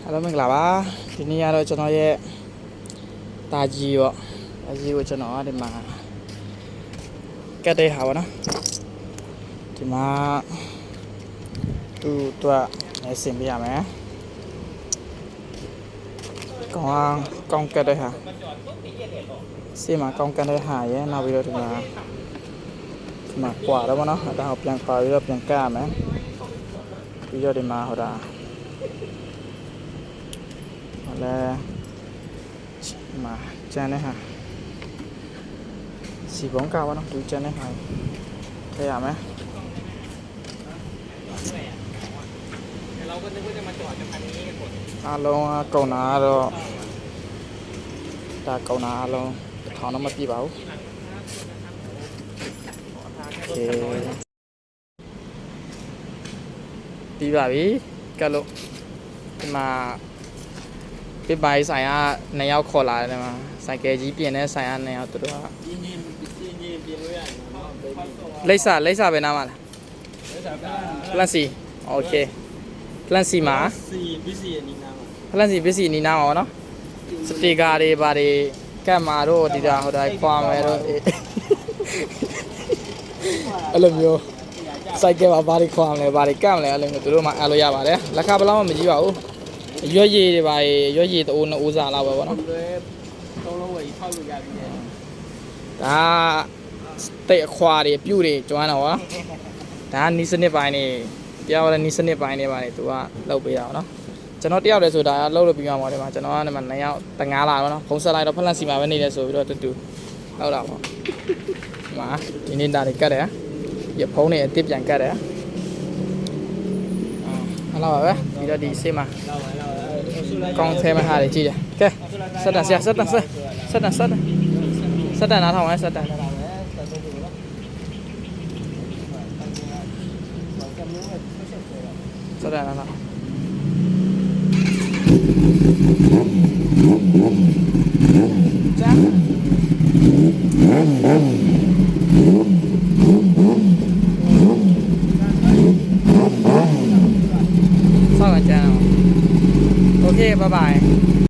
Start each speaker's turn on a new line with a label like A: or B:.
A: Hello မင်္ဂလာပါဒီနေ့ကတော့ကျွန်တော်ရဲ့တာကြီးပေါ့တာကြီးကိုကျွန်တော်ဒီမှာကတ်တဲ့ဟာပေါ့နော်ဒီမှာသူ့အတွက်နေစင်ပြရမယ်ကောင်းကတ်တဲ့ဟာစီမှာကောင်းကတ်တဲ့ဟာရဲ့နောက်ပြီးတော့ဒီမှာကွာတော့ဗောနော်အဲ့ဒါကိုပြန်ခွာပြီးတော့ပြန်ကတ်ရမယ်ပြီးတော့ဒီမှာဟိုဒါလဲမှာကျန်တဲ့ဟာစီပုံးကပါတော့သူကျန်တဲ့ဟာထည့်ရမယ်အားလုံးကုန်တာတော့ဒါကုန်တာအားလုံးတစ်ထောင်တော့မပြည့်ပါဘူးโอเคပြီးပါပြီကတ်လို့ဒီမှာပြပိုင်ဆိုင်က2ယောက်ခေါ်လာတယ်မှာဆိုင်ကယ်ကြီးပြင်တဲ့ဆိုင်က2ယောက်သူတို့ကပြင်လို့ရတယ်လိပ်စာပဲနားမလားပလန်စီโอเคပလန်စီမှာပစ္စည်းနီးနားမှာပလန်စီပစ္စည်းနီးနားမှာနော်စတေကာတွေဘာတွေကတ်မာတို့ဒီတာဟိုတိုင်းခွာမယ်တို့အဲ့လိုမျိုးဆိုင်ကယ်မှာဘာတွေခွာမလဲဘာတွေကတ်မလဲအဲ့လိုမျိုးသူတို့မှအားလို့ရပါတယ်လက်ခဘယ်လောက်မှမကြီးပါဘူးရွက်ရည်တွေပါရွက်ရည်တိုး2ဦးစားလောက်ပဲဗောနော်သုံးလုံးဝယ်ဖောက်လို့ရပြီလေဒါတိတ်အခွာတွေပြုတ်တွေကျွမ်းတော့ဗောဒါနီးစနစ်ပိုင်းနေတရားဝင်နီးစနစ်ပိုင်းနေပါလေသူကလောက်ပေးတာဗောနော်ကျွန်တော်တယောက်တည်းဆိုတာလောက်လို့ပြီးမှပါတယ်မှာကျွန်တော်ကဒီမှာ2ယောက်5လာဗောနော်ဖုန်းဆက်လိုက်တော့ဖလန့်စီမှာပဲနေတယ်ဆိုပြီးတော့တူလောက်တာဗောဒီမှာဒီနေ့ဒါတွေကတ်တယ်ရဖုန်းတွေအစ်စ်ပြန်ကတ်တယ်အဲ့လောက်ပါပဲပြီးတော့ဒီဆေးမှာကောင်းသေးမှဟာတွေကြည့်တယ်ကဲဆက်တန်ဆက်တန်နားထောင်မယ်ဆက်တန်နားထောင်จ้าဆောက်ကြအောင်โอเคบ๊ายบาย